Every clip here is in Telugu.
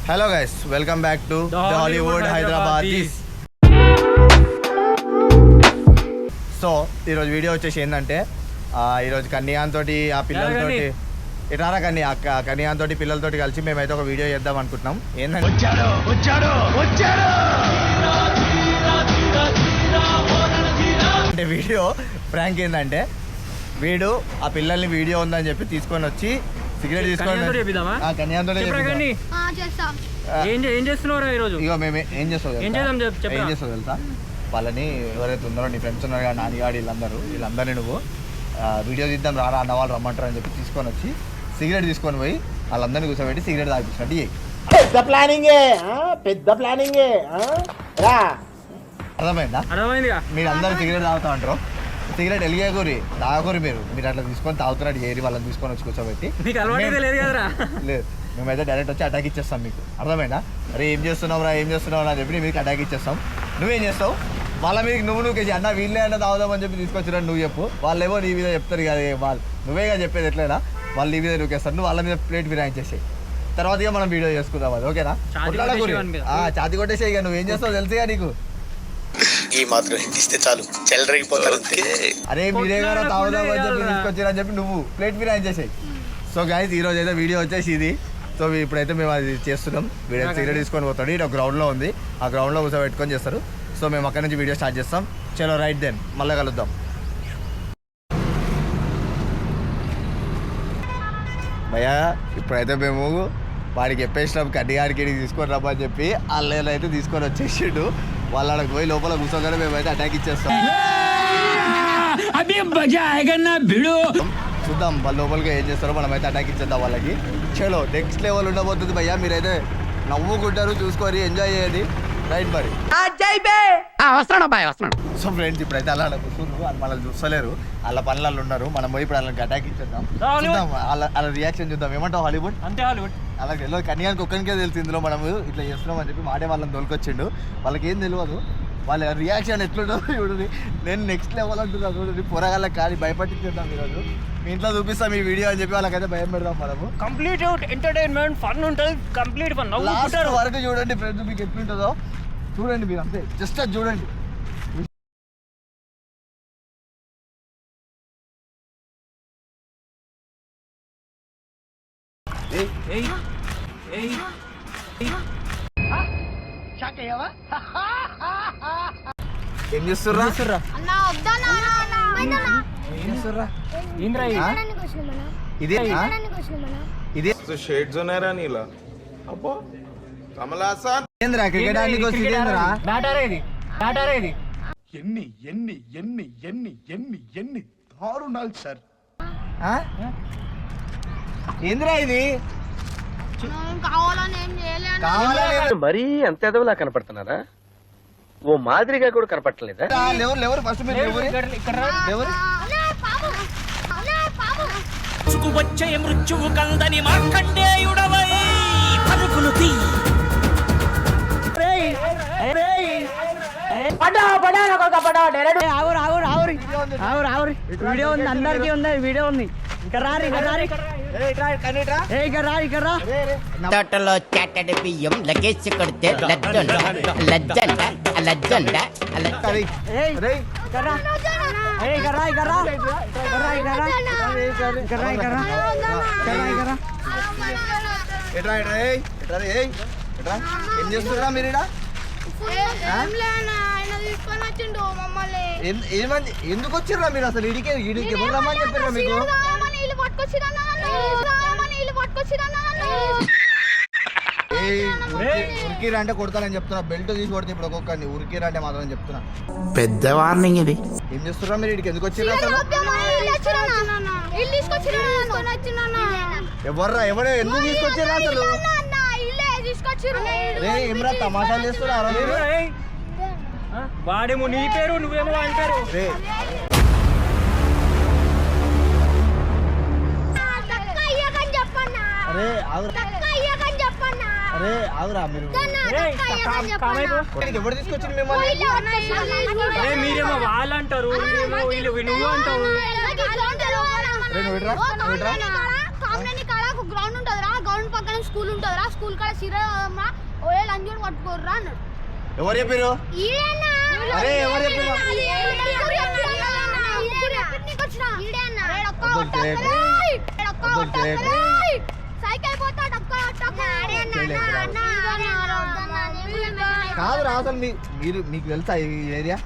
Hello guys, welcome back to Hollywood Hyderabad. So ఈరోజు వీడియో వచ్చేసి ఏంటంటే, ఈరోజు కన్యాన్ తోటి ఆ పిల్లలతోటి ఇటారా కన్యాన్ తోటి పిల్లలతోటి కలిసి మేమైతే ఒక వీడియో చేద్దాం అనుకుంటున్నాం. ఏంటంటే వీడియో ప్రాంక్ ఏంటంటే, వీడు ఆ పిల్లల్ని వీడియో ఉందని చెప్పి తీసుకొని వచ్చి సిగరెట్ తీసుకొని ఇగో మేము ఏం చేస్తావు తెలుసా, వాళ్ళని ఎవరైతే ఉన్నారో నీ ఫ్రెండ్స్ ఉన్నారు కదా, నానిగాడు వీళ్ళందరినీ నువ్వు వీడియో తీద్దాం రారా అన్న వాళ్ళు రమ్మంటారు అని చెప్పి తీసుకొని వచ్చి సిగరెట్ తీసుకొని పోయి వాళ్ళందరినీ కూర్చోబెట్టి సిగరెట్ తాగిపించినట్టు పెద్ద ప్లానింగే అర్థమైందా? మీరు అందరూ సిగరెట్ తాగుతా అంటారు, సిగరెట్ తాగకూరి మీరు అట్లా తీసుకొని తాగుతున్నట్టు ఏరి వాళ్ళని తీసుకొని వచ్చి కూర్చోబెట్టి లేదు, మేమైతే డైరెక్ట్ వచ్చి అటాక్ ఇచ్చేస్తాం మీకు. అర్థమైందా? అరే ఏం చేస్తున్నావు అని చెప్పి మీకు అటాక్ ఇచ్చేస్తాం. నువ్వేం చేస్తావు? వాళ్ళ మీద నువ్వు అన్న వీళ్ళే అన్న తాగుదామని చెప్పి తీసుకొచ్చినా నువ్వు చెప్పు, వాళ్ళేమో నీ మీద చెప్తారు కదా, వాళ్ళు నువ్వేగా చెప్పేది ఎట్లయినా వాళ్ళు నీ మీద నూకేస్తారు, నువ్వు వాళ్ళ మీద ప్లేట్ విరాయించేసాయి. తర్వాత ఇక మనం వీడియో చేసుకుందాం, అది ఓకేనా? ఛాతి కొట్టేసాయి. ఇక నువ్వేం చేస్తావు తెలుసుగా నీకు, ఈ మాత్రం ఇస్తే చాలు చెల్లరగిపోతారు. అరే మీరే గారు తాగుదామని చెప్పి తీసుకొచ్చారని చెప్పి నువ్వు ప్లేట్ విరాయించేసాయి. సో గైస్ ఈరోజు అయితే వీడియో వచ్చేసి ఇది. సో ఇప్పుడైతే మేము అది చేస్తున్నాం. వీడియో సిగరెట్ తీసుకొని పోతాడు, ఇటు గ్రౌండ్లో ఉంది, ఆ గ్రౌండ్లో కూర్చోబెట్టుకొని చేస్తారు. సో మేము అక్కడి నుంచి వీడియో స్టార్ట్ చేస్తాం. చలో రైట్ దెన్, మళ్ళీ కలుద్దాం. భయ్యా ఇప్పుడైతే మేము వాడికి చెప్పేసినాం కడ్డిగాడికి తీసుకొని రమ్మని చెప్పి, వాళ్ళు అయితే తీసుకొని వచ్చేసిండు. వాళ్ళ అక్కడికి పోయి లోపల కూర్చోగానే మేమైతే అటాక్ ఇచ్చేస్తాం. చూద్దాం వాళ్ళ లోపలికి ఏం చేస్తారో, మనమైతే అటాక్ ఇచ్చేద్దాం వాళ్ళకి. చలో నెక్స్ట్ లెవెల్ ఉండబోతుంది భయ్యా, మీరైతే నవ్వుకుంటారు, చూసుకొని ఎంజాయ్ చేయండి. రైట్ మరి. సో ఫ్రెండ్స్ ఇప్పుడైతే అలా కూర్చున్నారు, వాళ్ళు మనల్ని చూస్తలేరు, వాళ్ళ పనులలో ఉన్నారు. మనం పోయి ఇప్పుడు వాళ్ళకి అటాక్ ఇచ్చేద్దాం, చూద్దాం వాళ్ళ రియాక్షన్ చూద్దాం. ఏమంటావు హాలీవుడ్? అంటే హాలీవుడ్ అలాగే తెలియదు, కన్యానికి ఒక్కరికే తెలిసి ఇందులో మనం ఇట్లా చేస్తున్నాం అని చెప్పి మాడే వాళ్ళని తోలుకొచ్చిండు. వాళ్ళకి ఏం తెలియదు, వాళ్ళ రియాక్షన్ ఎట్లుంటుందో చూడండి. నేను నెక్స్ట్ లెవెల్ అంటున్నా చూడండి, పొరగాళ్ళకి కానీ భయపట్టించేద్దాం ఈరోజు. మీ ఇంట్లో చూపిస్తాం ఈ వీడియో అని చెప్పి వాళ్ళకైతే భయం పెడదాం మనము. కంప్లీట్ ఎంటర్టైన్మెంట్ ఫన్ ఉంటుంది, కంప్లీట్ ఫన్. లాస్ట్ వరకు చూడండి ఫ్రెండ్స్, మీకు ఎట్లుంటుందో చూడండి, మీరు అంతే జస్ట్ అది చూడండి. ఏం చేస్తుర్రా? ఇదే షేడ్స్ ఉన్నారా నీలా? అబ్బో కమలాసన్ ఏంద్రా క్రికెట్ ఆడడానికి వచ్చిందేంద్రా? ఎన్ని దారుణాలు సార్. ఏంద్రా ఇది? మరీ అంత ఎదవలా కనపడుతున్నారా? ఓ మాదిరిగా కూడా కనపడలేదా? ఫస్ట్ వచ్చే మృత్యువు కందని మార్కండేయుడవై పరుగులు తీ. వీడియో ఉంది, అందరికి ఉంది వీడియో ఉంది. తోటలో చాటడి బియ్యం లగేసి కొడితే ఏం చేస్తున్నా మీరు? ఎందుకు వచ్చిర్రా మీరు అసలు? ఇడికి ఎవరు రమ్మని చెప్పారా మీకు? ఉరికిరా అంటే కొడతానని చెప్తున్నా, బెల్ట్ తీసి కొడితే ఇప్పుడు ఒక్కొక్కరిని ఉరికిరా అంటే మాత్రం చెప్తున్నా. పెద్ద వార్నింగ్ ఇది. ఏం చేస్తున్నా మీరు? ఇడికి ఎందుకు వచ్చిర్రా అసలు? ఎవరు ఎందుకు తీసుకొచ్చిర్రా అసలు? ఏమరా తమాషాలు చేస్తున్నా? వాడేమో నీ పేరు, నువ్వేమో వాడి పేరు. అరే అరే ఆగురా మీరు ఎవరు తీసుకొచ్చింది మిమ్మల్ని మీరేమో వాళ్ళు అంటారు వీళ్ళు నువ్వు అంటావు. గ్రౌండ్ ఉంటదిరా, గ్రౌండ్ పక్కన స్కూల్ ఉంటదిరా, స్కూల్ కాడ సిరమ్మ ఓయే లంజోని పట్టుకోర్రా అన్నాడు. ఎవరు చెప్పారు? అరే ఎవరు చెప్పారు? కాదు అసలు మీరు మీకు తెలుసా ఈ ఏరియా?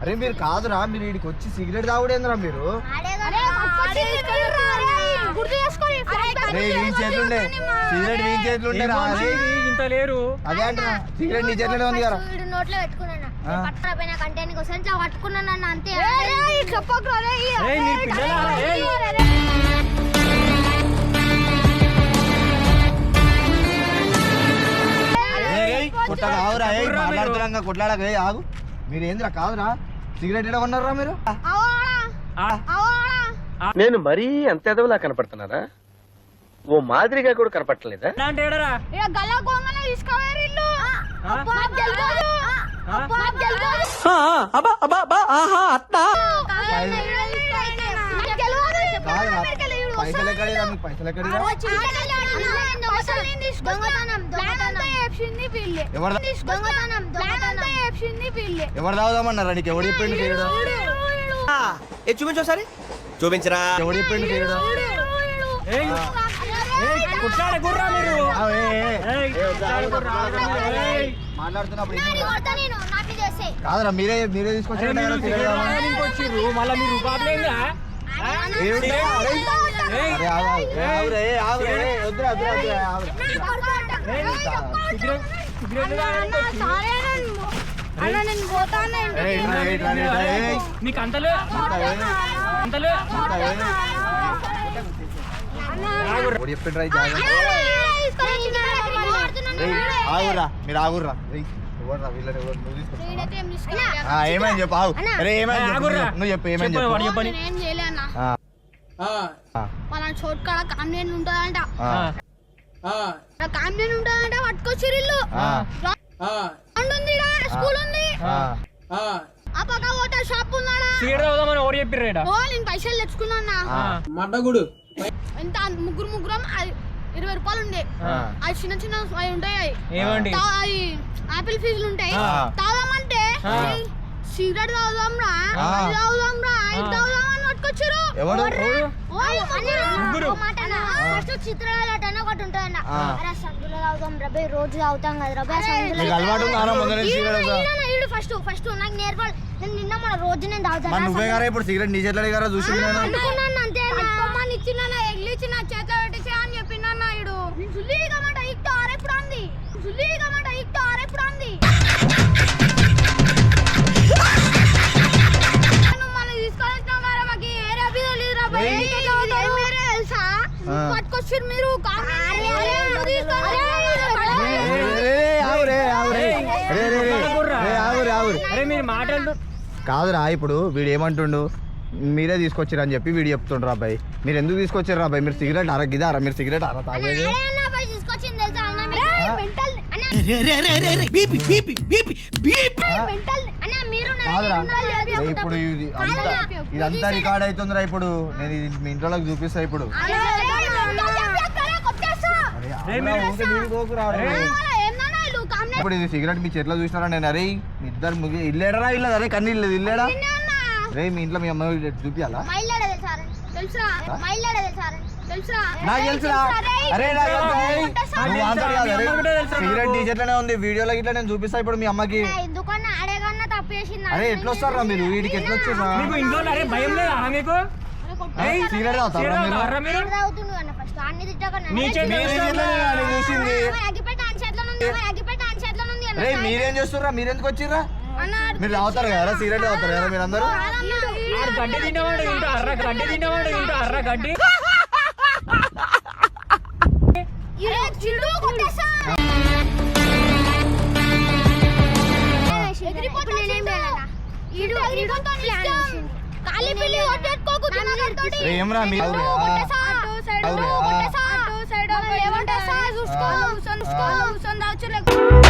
అరే మీరు కాదురా, మీరు వీడికి వచ్చి సిగరెట్ తాగుడేంద్రా మీరు? వీని చేతులుండే సిగరెట్, వీని చేతులుండే రా. ఇంత లేరు అదే అంట, సిగరెట్ నీ చేతిలోనే ఉంది కదా. నోట్లో పెట్టుకున్నాను కంటే కోసం ఇట్లా పట్టుకున్నాను అంతే. కొట్టగా ఆగురా, మాట్లాడుతున్నా కొట్లాడక ఆగు. మీరు ఏందిరా కాదురా, సిగరెట్ ఎడ కొన్నారా మీరు? నేను మరీ అంత ఎదవలా కనపడుతున్నారా? ఓ మాదిరిగా కూడా కనపడలేదా? పైసలు ఎక్కడిరా మీకు? పైసలు ఎక్కడిరా? ఎవరు తాగుదామన్నారా నీకు? ఎవడు చెప్పిండు చేయడం? చూపించు ఒకసారి. చూపించరా. ఎవడు చెప్పిండు చేయడం? మాట్లాడుతున్నప్పుడు కాదురా, మీరే తీసుకొచ్చారు మళ్ళీ మీరు రూపాయలేదా? నీకు అంతలే ఆగురా, మీరు ఆగుర్రా. ఏమైంది చెప్పు. ఆగు. అరే ఏమైంది నువ్వు చెప్పు. ఏమైంది చెప్పు. చోటు కాడ కామ్యూన్ ఉంటదంట, కామ్యూన్ ఉంటదంట పట్టుకొచ్చారు ఇల్లు. స్కూల్ ఉంది, ఆ పక్క హోటల్ షాప్ ఉన్నాడా? నేను పైసలు తెచ్చుకున్నా మడ్డగుడు. ఎంత ముగ్గురం 20 రూపాయలు ఉండే. అవి చిన్న చిన్న అవి ఉంటాయి, ఆపిల్ ఫీజులు ఉంటాయి. తాగుదామంటే సిగరెట్ తాగుదాం రా, తాగుదాం రా, ఇది తాగుదాం అని పట్టుకొచ్చారు. చిత్రాలట ఒకటి ఉంటుందన్న, సందులో తాగుదాం రబాయ్, రోజు తాగుతాం కదా రబాయ్. ఫస్ట్ నాకు నేర్పాలి. నేను నిన్న మన రోజు నేను తాగుతాను. నువ్వే గారా ఇప్పుడు సిగరెట్ నీ చేతిలో గారా చూసుకున్నాను అంతే. ఇచ్చిన ఎగ్లిచ్చిన చేతిలో పెట్టేసా అని చెప్పిన నాయుడు. సుల్లీగమాట ఇక్తో ఆరెప్పుడు అంది, సుల్లీగమాట ఇక్తో ఆరెప్పుడు అంది. మళ్ళీ తీసుకొచ్చిన గారా మాకు ఏ రబీ తెలియదు రబాయ్. మీరే తెలుసా పట్టుకొచ్చారు మీరు. అరే మీరు మాట్లాడు. కాదురా, ఇప్పుడు వీడు ఏమంటుండు, మీరే తీసుకొచ్చారు అని చెప్పి వీడు చెప్తుండ్రు. అబ్బాయి మీరు ఎందుకు తీసుకొచ్చారు అబ్బాయి? మీరు సిగరెట్ అరగిదారా? మీరు సిగరెట్ అర తాగేది? కాదురా, ఇప్పుడు ఇదంతా రికార్డ్ అవుతుందిరా. ఇప్పుడు నేను మీ ఇంట్లోకి చూపిస్తా. ఇప్పుడు ఇప్పుడు ఇది సిగరెట్ మీ చేతిలో చూసినారా? నేను అరే ఇద్దరు ఇల్లేడరా ఇల్లదా? అరే కన్నీ ఇల్లేదు ఇల్లేడా? రే మీ ఇంట్లో మీ అమ్మ చూపియాలా? నాకు తెలుసురా. అరే సిగరెట్ నీ చేతిలోనే ఉంది, వీడియోలో ఇట్లా నేను చూపిస్తా ఇప్పుడు మీ అమ్మకి. అరే ఎట్లా వస్తారా మీరు? వీడికి ఎట్లా వచ్చారా? సిగరెట్ తాగుతారా మీరు? చూసింది. అరే మీరేం చేస్తుర్రా? మీరెందుకు వచ్చిర్రా? మీరు తాగుతారు కదా సిగరెట్? తాగుతారు కదా మీరు అందరూ? గడ్డి తిన్నవాడు ఇంటో అర్ర గడ్డి తిన్నవాడు ఇంటో అర్ర గడ్డి. ఎగిరిపోతే కెమెరా మీ సైడ్ ఏమంటే చూసుకో కూర్చొని తాగొచ్చు